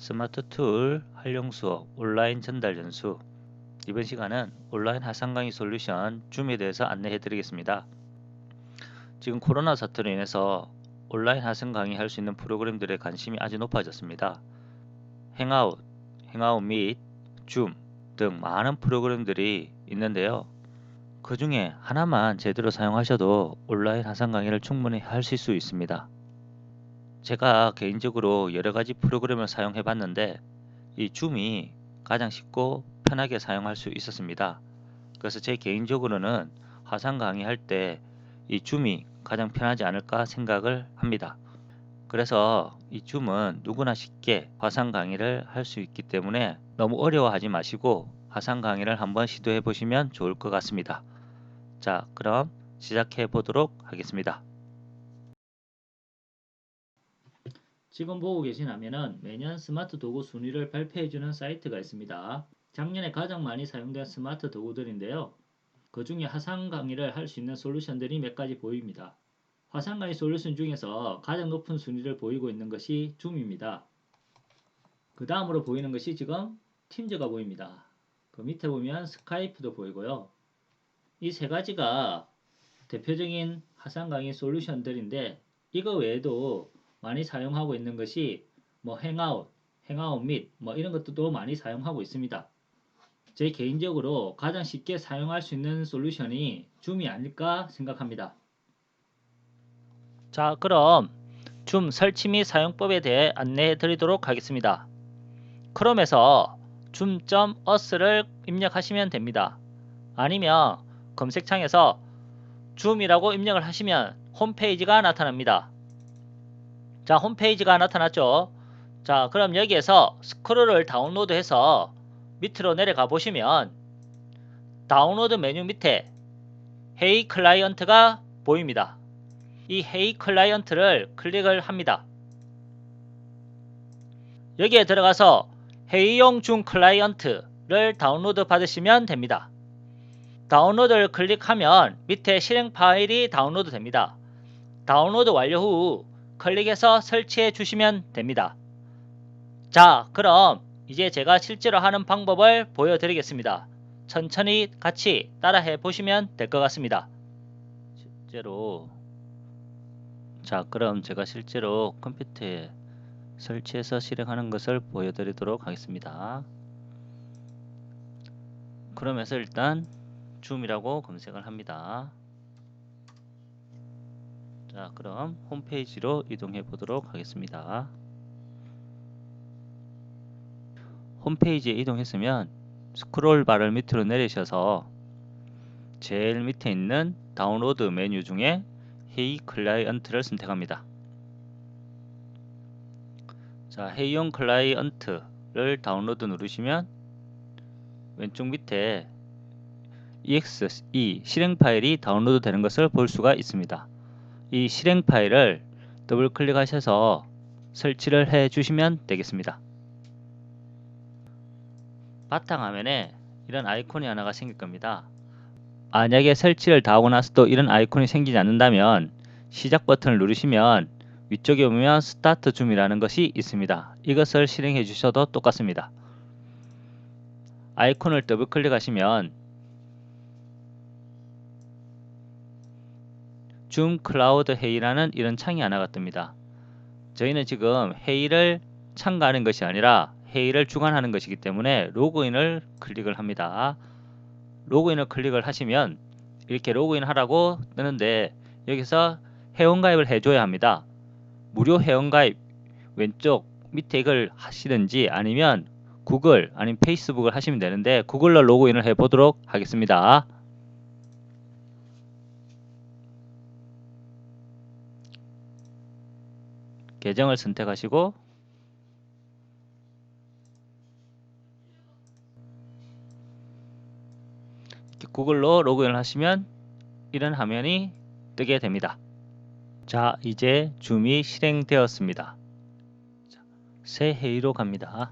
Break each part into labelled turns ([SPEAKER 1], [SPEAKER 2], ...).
[SPEAKER 1] 스마트 툴 활용 수업 온라인 전달 전수. 이번 시간은 온라인 화상 강의 솔루션 줌에 대해서 안내해 드리겠습니다. 지금 코로나 사태로 인해서 온라인 화상 강의 할 수 있는 프로그램들의 관심이 아주 높아졌습니다. 행아웃, 행아웃 및 줌 등 많은 프로그램들이 있는데요. 그 중에 하나만 제대로 사용하셔도 온라인 화상 강의를 충분히 하실 수 있습니다. 제가 개인적으로 여러 가지 프로그램을 사용해 봤는데 이 줌이 가장 쉽고 편하게 사용할 수 있었습니다. 그래서 제 개인적으로는 화상 강의할 때 이 줌이 가장 편하지 않을까 생각을 합니다. 그래서 이 줌은 누구나 쉽게 화상 강의를 할 수 있기 때문에 너무 어려워하지 마시고 화상 강의를 한번 시도해 보시면 좋을 것 같습니다. 자, 그럼 시작해 보도록 하겠습니다. 지금 보고 계신 화면은 매년 스마트 도구 순위를 발표해주는 사이트가 있습니다. 작년에 가장 많이 사용된 스마트 도구들인데요. 그 중에 화상 강의를 할 수 있는 솔루션들이 몇 가지 보입니다. 화상 강의 솔루션 중에서 가장 높은 순위를 보이고 있는 것이 줌입니다. 그 다음으로 보이는 것이 지금 팀즈가 보입니다. 그 밑에 보면 스카이프도 보이고요. 이 세 가지가 대표적인 화상 강의 솔루션들인데 이거 외에도 많이 사용하고 있는 것이 행아웃, 행아웃 밋 이런 것들도 많이 사용하고 있습니다. 제 개인적으로 가장 쉽게 사용할 수 있는 솔루션이 줌이 아닐까 생각합니다. 자, 그럼 줌 설치 및 사용법에 대해 안내해 드리도록 하겠습니다. 크롬에서 zoom.us를 입력하시면 됩니다. 아니면 검색창에서 줌이라고 입력을 하시면 홈페이지가 나타납니다. 자, 홈페이지가 나타났죠. 자, 그럼 여기에서 스크롤을 다운로드해서 밑으로 내려가 보시면 다운로드 메뉴 밑에 회의 클라이언트가 보입니다. 이 회의 클라이언트를 클릭을 합니다. 여기에 들어가서 회의용 줌 클라이언트를 다운로드 받으시면 됩니다. 다운로드를 클릭하면 밑에 실행 파일이 다운로드 됩니다. 다운로드 완료 후 클릭해서 설치해 주시면 됩니다. 자, 그럼 이제 제가 실제로 하는 방법을 보여드리겠습니다. 천천히 같이 따라해 보시면 될 것 같습니다. 그럼 제가 실제로 컴퓨터에 설치해서 실행하는 것을 보여드리도록 하겠습니다. 그러면서 일단 줌이라고 검색을 합니다. 자, 그럼 홈페이지로 이동해 보도록 하겠습니다. 홈페이지에 이동했으면 스크롤 바를 밑으로 내리셔서 제일 밑에 있는 다운로드 메뉴 중에 회의 클라이언트를 선택합니다. 자, 회의용 클라이언트를 다운로드 누르시면 왼쪽 밑에 exe 실행 파일이 다운로드 되는 것을 볼 수가 있습니다. 이 실행 파일을 더블 클릭하셔서 설치를 해 주시면 되겠습니다. 바탕화면에 이런 아이콘이 하나가 생길 겁니다. 만약에 설치를 다 하고 나서도 이런 아이콘이 생기지 않는다면 시작 버튼을 누르시면 위쪽에 보면 스타트 줌이라는 것이 있습니다. 이것을 실행해 주셔도 똑같습니다. 아이콘을 더블 클릭하시면 줌 클라우드 회의라는 이런 창이 하나가 뜹니다. 저희는 지금 회의를 참가하는 것이 아니라 회의를 주관하는 것이기 때문에 로그인을 클릭을 합니다. 로그인을 클릭을 하시면 이렇게 로그인 하라고 뜨는데 여기서 회원가입을 해줘야 합니다. 무료 회원가입 왼쪽 밑에 이걸 하시든지 아니면 구글 아니면 페이스북을 하시면 되는데 구글로 로그인을 해 보도록 하겠습니다. 계정을 선택하시고 구글로 로그인을 하시면 이런 화면이 뜨게 됩니다. 자, 이제 줌이 실행되었습니다. 새 회의로 갑니다.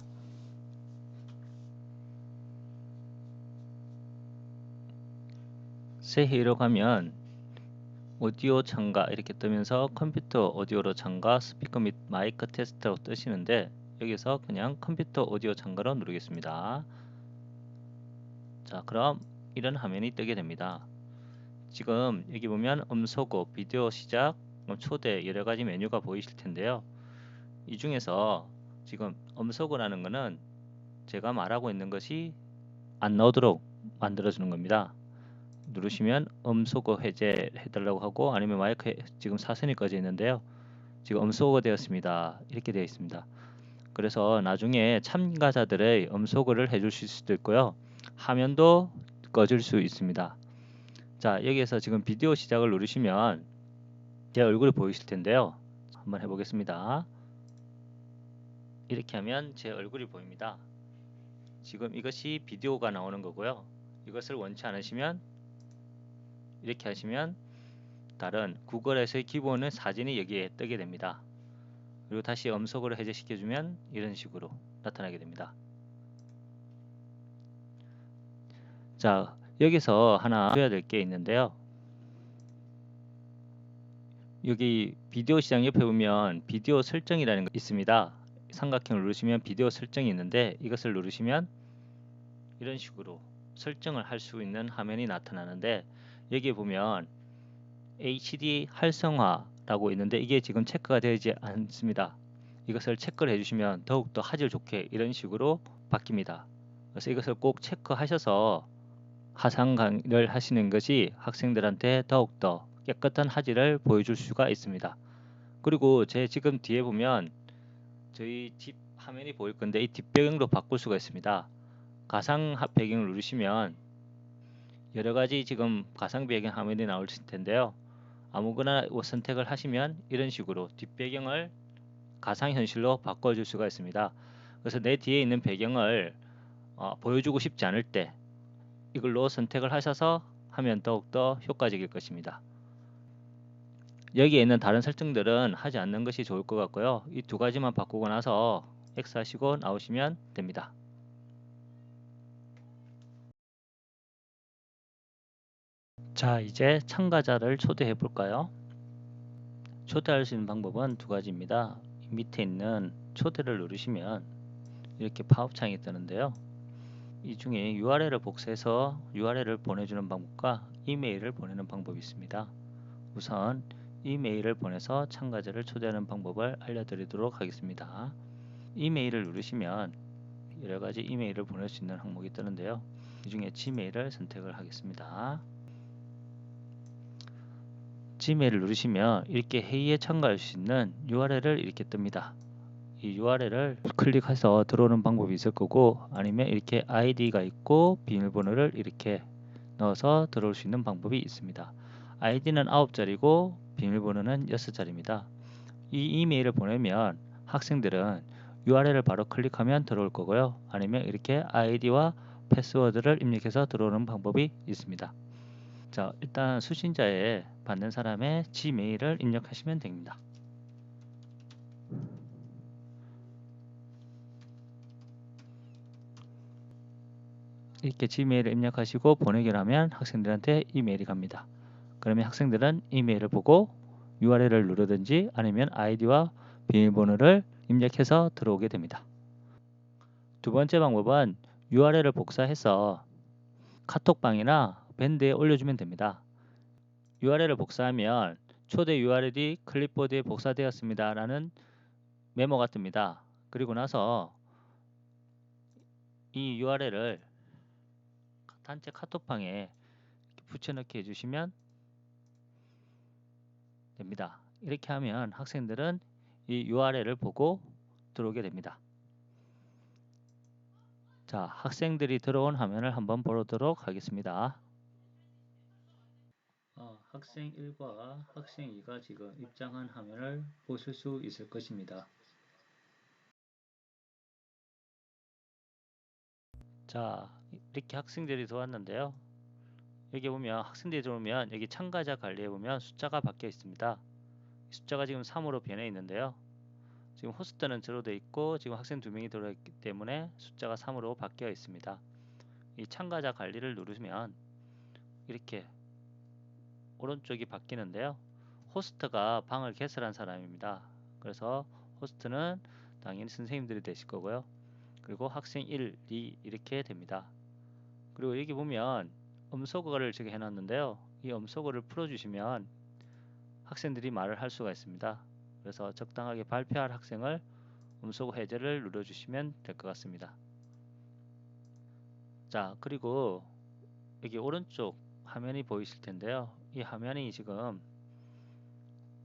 [SPEAKER 1] 새 회의로 가면 오디오 참가 이렇게 뜨면서 컴퓨터 오디오로 참가 스피커 및 마이크 테스트라고 뜨시는데 여기서 그냥 컴퓨터 오디오 참가로 누르겠습니다. 자, 그럼 이런 화면이 뜨게 됩니다. 지금 여기 보면 음소거, 비디오 시작, 초대 여러가지 메뉴가 보이실 텐데요. 이 중에서 지금 음소거라는 것은 제가 말하고 있는 것이 안 나오도록 만들어주는 겁니다. 누르시면 음소거 해제 해달라고 하고, 아니면 마이크 지금 사선이 꺼져 있는데요. 지금 음소거 되었습니다. 이렇게 되어 있습니다. 그래서 나중에 참가자들의 음소거를 해줄 수도 있고요. 화면도 꺼질 수 있습니다. 자, 여기에서 지금 비디오 시작을 누르시면 제 얼굴이 보이실 텐데요. 한번 해보겠습니다. 이렇게 하면 제 얼굴이 보입니다. 지금 이것이 비디오가 나오는 거고요. 이것을 원치 않으시면 이렇게 하시면 다른 구글에서의 기본의 사진이 여기에 뜨게 됩니다. 그리고 다시 음소거를 해제시켜주면 이런 식으로 나타나게 됩니다. 자, 여기서 하나 해야 될 게 있는데요. 여기 비디오 시장 옆에 보면 비디오 설정이라는 거 있습니다. 삼각형을 누르시면 비디오 설정이 있는데, 이것을 누르시면 이런 식으로 설정을 할 수 있는 화면이 나타나는데, 여기에 보면 HD 활성화라고 있는데 이게 지금 체크가 되지 않습니다. 이것을 체크를 해주시면 더욱더 화질 좋게 이런 식으로 바뀝니다. 그래서 이것을 꼭 체크하셔서 화상 강의를 하시는 것이 학생들한테 더욱더 깨끗한 화질을 보여줄 수가 있습니다. 그리고 제 지금 뒤에 보면 저희 뒷 화면이 보일 건데, 이 뒷배경도 바꿀 수가 있습니다. 가상 배경을 누르시면 여러가지 지금 가상 배경 화면이 나올 텐데요. 아무거나 선택을 하시면 이런 식으로 뒷배경을 가상현실로 바꿔줄 수가 있습니다. 그래서 내 뒤에 있는 배경을 보여주고 싶지 않을 때 이걸로 선택을 하셔서 하면 더욱더 효과적일 것입니다. 여기에 있는 다른 설정들은 하지 않는 것이 좋을 것 같고요. 이 두 가지만 바꾸고 나서 X 하시고 나오시면 됩니다. 자, 이제 참가자를 초대해 볼까요? 초대할 수 있는 방법은 두 가지입니다. 밑에 있는 초대를 누르시면 이렇게 팝업창이 뜨는데요. 이 중에 URL을 복사해서 URL을 보내주는 방법과 이메일을 보내는 방법이 있습니다. 우선 이메일을 보내서 참가자를 초대하는 방법을 알려드리도록 하겠습니다. 이메일을 누르시면 여러가지 이메일을 보낼 수 있는 항목이 뜨는데요. 이 중에 지메일을 선택을 하겠습니다. 지메일을 누르시면 이렇게 회의에 참가할 수 있는 URL을 이렇게 뜹니다. 이 URL을 클릭해서 들어오는 방법이 있을 거고, 아니면 이렇게 아이디가 있고 비밀번호를 이렇게 넣어서 들어올 수 있는 방법이 있습니다. 아이디는 9자리고 비밀번호는 6자리입니다. 이 이메일을 보내면 학생들은 URL을 바로 클릭하면 들어올 거고요. 아니면 이렇게 아이디와 패스워드를 입력해서 들어오는 방법이 있습니다. 자, 일단 수신자에 받는 사람의 지메일을 입력하시면 됩니다. 이렇게 지메일을 입력하시고 보내기를 하면 학생들한테 이메일이 갑니다. 그러면 학생들은 이메일을 보고 URL을 누르든지 아니면 아이디와 비밀번호를 입력해서 들어오게 됩니다. 두 번째 방법은 URL을 복사해서 카톡방이나 밴드에 올려주면 됩니다. URL을 복사하면 초대 URL이 클립보드에 복사되었습니다 라는 메모가 뜹니다. 그리고 나서 이 URL을 단체 카톡방에 붙여넣기 해주시면 됩니다. 이렇게 하면 학생들은 이 URL을 보고 들어오게 됩니다. 자, 학생들이 들어온 화면을 한번 보도록 하겠습니다. 학생 1과 학생 2가 지금 입장한 화면을 보실 수 있을 것입니다. 자, 이렇게 학생들이 들어왔는데요. 여기 보면 학생들이 들어오면 여기 참가자 관리에 보면 숫자가 바뀌어 있습니다. 숫자가 지금 3으로 변해 있는데요. 지금 호스트는 제로되어 있고 지금 학생 2명이 들어있기 때문에 숫자가 3으로 바뀌어 있습니다. 이 참가자 관리를 누르면 이렇게 오른쪽이 바뀌는데요. 호스트가 방을 개설한 사람입니다. 그래서 호스트는 당연히 선생님들이 되실 거고요. 그리고 학생 1, 2 이렇게 됩니다. 그리고 여기 보면 음소거를 제가 해놨는데요. 이 음소거를 풀어주시면 학생들이 말을 할 수가 있습니다. 그래서 적당하게 발표할 학생을 음소거 해제를 눌러주시면 될 것 같습니다. 자, 그리고 여기 오른쪽 화면이 보이실 텐데요. 이 화면이 지금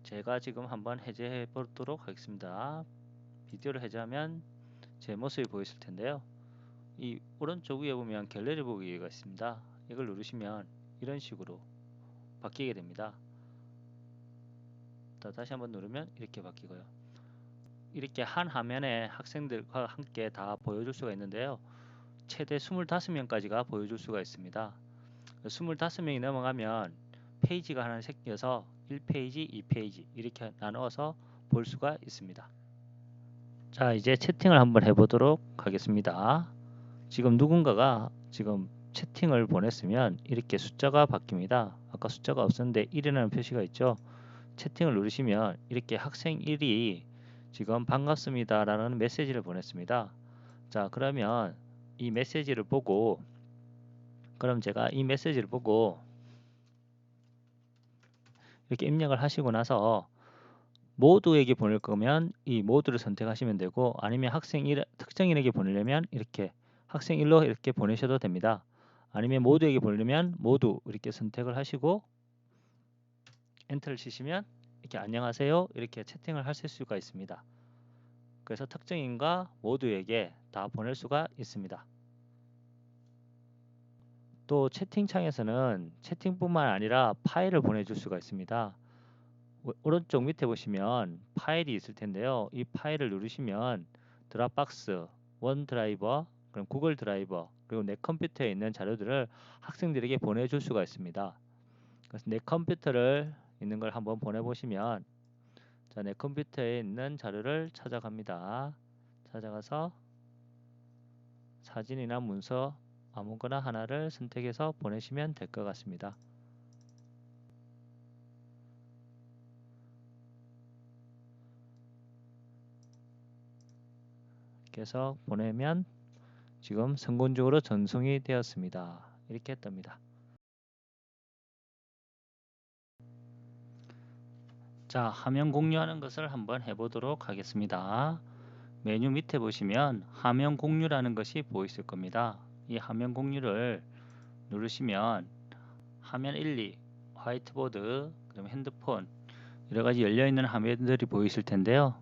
[SPEAKER 1] 제가 지금 한번 해제해 보도록 하겠습니다. 비디오를 해제하면 제 모습이 보이실 텐데요. 이 오른쪽 위에 보면 갤러리 보기가 있습니다. 이걸 누르시면 이런 식으로 바뀌게 됩니다. 다시 한번 누르면 이렇게 바뀌고요. 이렇게 한 화면에 학생들과 함께 다 보여줄 수가 있는데요. 최대 25명까지가 보여줄 수가 있습니다. 25명이 넘어가면 페이지가 하나 생겨서 1페이지, 2페이지 이렇게 나누어서 볼 수가 있습니다. 자, 이제 채팅을 한번 해보도록 하겠습니다. 지금 누군가가 지금 채팅을 보냈으면 이렇게 숫자가 바뀝니다. 아까 숫자가 없었는데 1이라는 표시가 있죠. 채팅을 누르시면 이렇게 학생 1이 지금 반갑습니다 라는 메시지를 보냈습니다. 자, 그러면 이 메시지를 보고 제가 이 메시지를 보고 이렇게 입력을 하시고 나서 모두에게 보낼 거면 이 모두를 선택하시면 되고, 아니면 학생 1, 특정인에게 보내려면 이렇게 학생 1로 이렇게 보내셔도 됩니다. 아니면 모두에게 보내려면 모두 이렇게 선택을 하시고 엔터를 치시면 이렇게 안녕하세요 이렇게 채팅을 하실 수가 있습니다. 그래서 특정인과 모두에게 다 보낼 수가 있습니다. 또 채팅창에서는 채팅뿐만 아니라 파일을 보내줄 수가 있습니다. 오른쪽 밑에 보시면 파일이 있을 텐데요. 이 파일을 누르시면 드랍박스, 원드라이버, 그럼 구글 드라이버, 그리고 내 컴퓨터에 있는 자료들을 학생들에게 보내줄 수가 있습니다. 그래서 내 컴퓨터를 있는 걸 한번 보내보시면, 자, 내 컴퓨터에 있는 자료를 찾아갑니다. 찾아가서 사진이나 문서 아무거나 하나를 선택해서 보내시면 될 것 같습니다. 이렇게 해서 보내면 지금 성공적으로 전송이 되었습니다. 이렇게 뜹니다. 자, 화면 공유하는 것을 한번 해보도록 하겠습니다. 메뉴 밑에 보시면 화면 공유라는 것이 보이실 겁니다. 이 화면 공유를 누르시면 화면 1, 2, 화이트보드, 그다음에 핸드폰 여러가지 열려있는 화면들이 보이실 텐데요.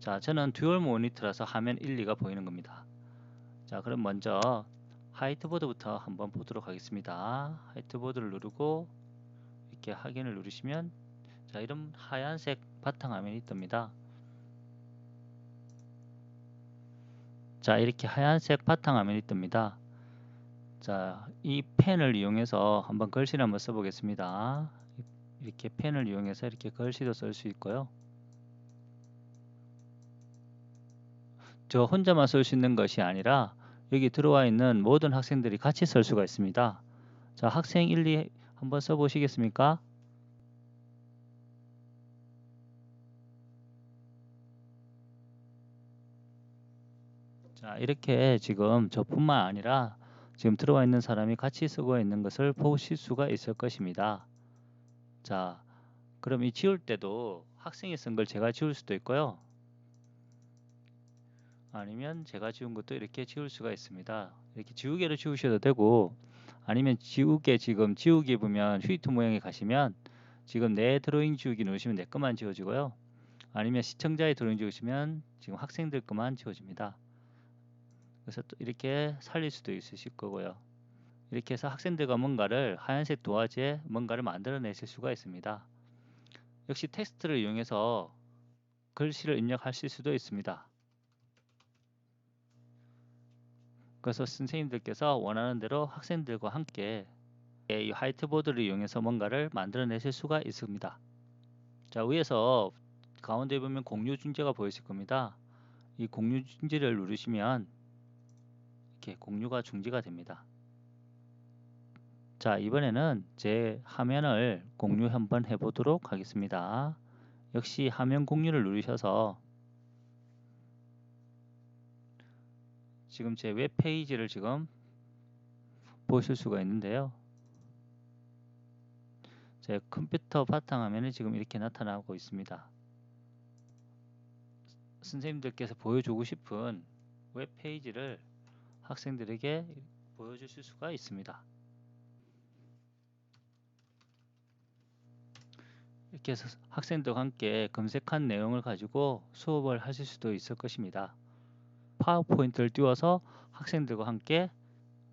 [SPEAKER 1] 자, 저는 듀얼 모니터라서 화면 1, 2가 보이는 겁니다. 자, 그럼 먼저 화이트보드부터 한번 보도록 하겠습니다. 화이트보드를 누르고 이렇게 확인을 누르시면, 자, 이런 하얀색 바탕화면이 뜹니다. 자, 이렇게 하얀색 바탕화면이 뜹니다. 자, 이 펜을 이용해서 한번 글씨를 한번 써보겠습니다. 이렇게 펜을 이용해서 이렇게 글씨도 쓸 수 있고요. 저 혼자만 쓸 수 있는 것이 아니라 여기 들어와 있는 모든 학생들이 같이 쓸 수가 있습니다. 자, 학생 1, 2 한번 써보시겠습니까? 자, 이렇게 지금 저뿐만 아니라 지금 들어와 있는 사람이 같이 쓰고 있는 것을 보실 수가 있을 것입니다. 자, 그럼 이 지울 때도 학생이 쓴 걸 제가 지울 수도 있고요. 아니면 제가 지운 것도 이렇게 지울 수가 있습니다. 이렇게 지우개로 지우셔도 되고, 아니면 지금 지우개 보면 휘트 모양에 가시면 지금 내 드로잉 지우기 누르시면 내 것만 지워지고요. 아니면 시청자의 드로잉 지우시면 지금 학생들 것만 지워집니다. 그래서 또 이렇게 살릴 수도 있으실 거고요. 이렇게 해서 학생들과 뭔가를 하얀색 도화지에 뭔가를 만들어내실 수가 있습니다. 역시 텍스트를 이용해서 글씨를 입력하실 수도 있습니다. 그래서 선생님들께서 원하는 대로 학생들과 함께 이 화이트보드를 이용해서 뭔가를 만들어내실 수가 있습니다. 자, 위에서 가운데 보면 공유 중지가 보이실 겁니다. 이 공유 중지를 누르시면 이렇게 공유가 중지가 됩니다. 자, 이번에는 제 화면을 공유 한번 해보도록 하겠습니다. 역시 화면 공유를 누르셔서 지금 제 웹페이지를 지금 보실 수가 있는데요. 제 컴퓨터 바탕화면에 지금 이렇게 나타나고 있습니다. 선생님들께서 보여주고 싶은 웹페이지를 학생들에게 보여주실 수가 있습니다. 이렇게 해서 학생들과 함께 검색한 내용을 가지고 수업을 하실 수도 있을 것입니다. 파워포인트를 띄워서 학생들과 함께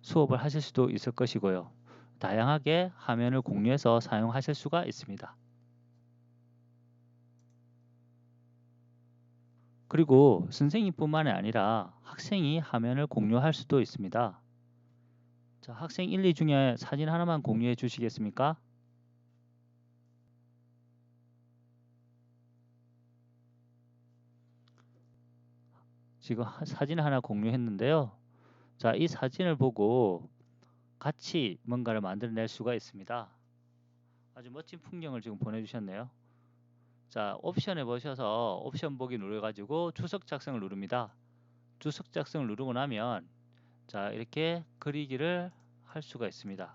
[SPEAKER 1] 수업을 하실 수도 있을 것이고요. 다양하게 화면을 공유해서 사용하실 수가 있습니다. 그리고 선생님뿐만이 아니라 학생이 화면을 공유할 수도 있습니다. 자, 학생 1, 2 중에 사진 하나만 공유해 주시겠습니까? 지금 사진 하나 공유했는데요. 자, 이 사진을 보고 같이 뭔가를 만들어낼 수가 있습니다. 아주 멋진 풍경을 지금 보내주셨네요. 자, 옵션에 보셔서 옵션 보기 눌러가지고 주석 작성을 누릅니다. 주석 작성을 누르고 나면 자, 이렇게 그리기를 할 수가 있습니다.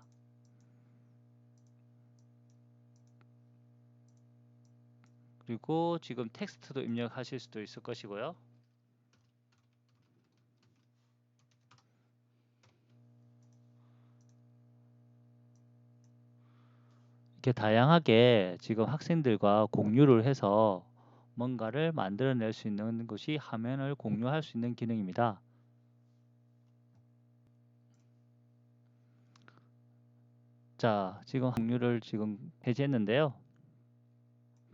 [SPEAKER 1] 그리고 지금 텍스트도 입력하실 수도 있을 것이고요. 이렇게 다양하게 지금 학생들과 공유를 해서 뭔가를 만들어낼 수 있는 것이 화면을 공유할 수 있는 기능입니다. 자, 지금 공유를 지금 해제했는데요.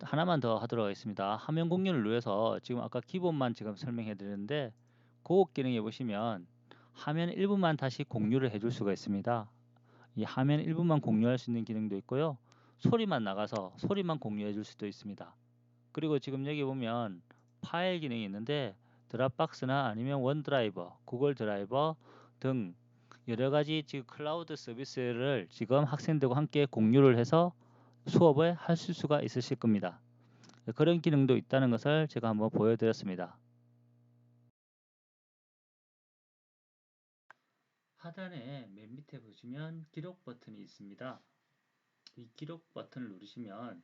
[SPEAKER 1] 하나만 더 하도록 하겠습니다. 화면 공유를 누려서 지금 아까 기본만 지금 설명해 드렸는데 그 기능에 보시면 화면 일부만 다시 공유를 해줄 수가 있습니다. 이 화면 일부만 공유할 수 있는 기능도 있고요. 소리만 나가서 소리만 공유해 줄 수도 있습니다. 그리고 지금 여기 보면 파일 기능이 있는데 드랍박스나 아니면 원드라이버, 구글 드라이버 등 여러 가지 지금 클라우드 서비스를 지금 학생들과 함께 공유를 해서 수업을 하실 수가 있으실 겁니다. 그런 기능도 있다는 것을 제가 한번 보여드렸습니다. 하단에 맨 밑에 보시면 기록 버튼이 있습니다. 이 기록 버튼을 누르시면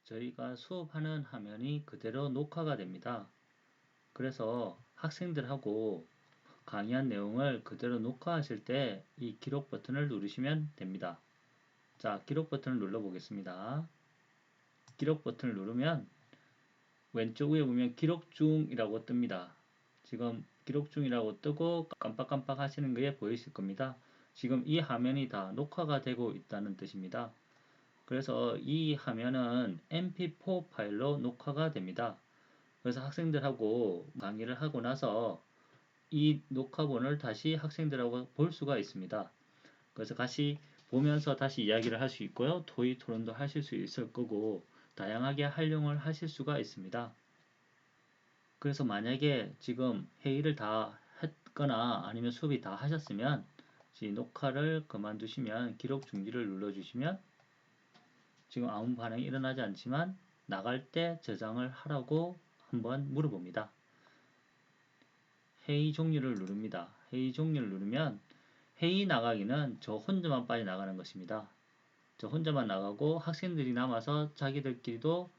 [SPEAKER 1] 저희가 수업하는 화면이 그대로 녹화가 됩니다. 그래서 학생들하고 강의한 내용을 그대로 녹화하실 때 이 기록 버튼을 누르시면 됩니다. 자, 기록 버튼을 눌러 보겠습니다. 기록 버튼을 누르면 왼쪽 위에 보면 기록 중이라고 뜹니다. 지금 기록 중이라고 뜨고 깜빡깜빡 하시는 게 보이실 겁니다. 지금 이 화면이 다 녹화가 되고 있다는 뜻입니다. 그래서 이 화면은 mp4 파일로 녹화가 됩니다. 그래서 학생들하고 강의를 하고 나서 이 녹화본을 다시 학생들하고 볼 수가 있습니다. 그래서 같이 보면서 다시 이야기를 할 수 있고요. 토의 토론도 하실 수 있을 거고 다양하게 활용을 하실 수가 있습니다. 그래서 만약에 지금 회의를 다 했거나 아니면 수업이 다 하셨으면 녹화를 그만두시면 기록 중지를 눌러주시면 지금 아무 반응이 일어나지 않지만 나갈 때 저장을 하라고 한번 물어봅니다. 회의 종료를 누릅니다. 회의 종료를 누르면 회의 나가기는 저 혼자만 빨리 나가는 것입니다. 저 혼자만 나가고 학생들이 남아서 자기들끼리도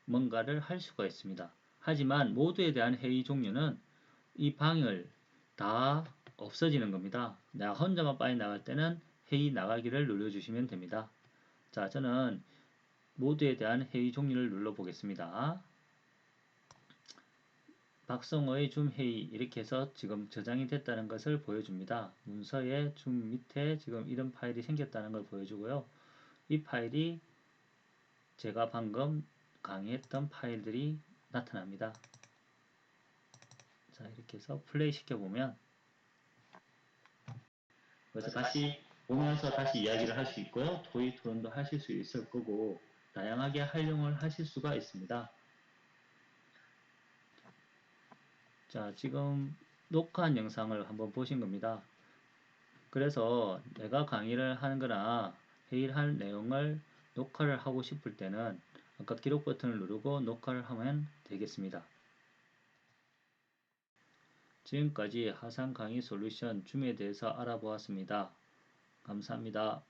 [SPEAKER 1] 뭔가를 할 수가 있습니다. 하지만 모두에 대한 회의 종료는 이 방을 다 없어지는 겁니다. 내가 혼자만 빨리 나갈 때는 회의 나가기를 눌러주시면 됩니다. 자, 저는 모두에 대한 회의 종료를 눌러 보겠습니다. 박성호의 줌 회의 이렇게 해서 지금 저장이 됐다는 것을 보여줍니다. 문서의 줌 밑에 지금 이런 파일이 생겼다는 걸 보여주고요. 이 파일이 제가 방금 강의했던 파일들이 나타납니다. 자, 이렇게 해서 플레이 시켜보면 그래서 다시 보면서 다시 이야기를 할 수 있고요. 토의 토론도 하실 수 있을 거고 다양하게 활용을 하실 수가 있습니다. 자, 지금 녹화한 영상을 한번 보신 겁니다. 그래서 내가 강의를 하는 거나 회의를 할 내용을 녹화를 하고 싶을 때는 아까 기록 버튼을 누르고 녹화를 하면 되겠습니다. 지금까지 하상 강의 솔루션 줌에 대해서 알아보았습니다. 감사합니다.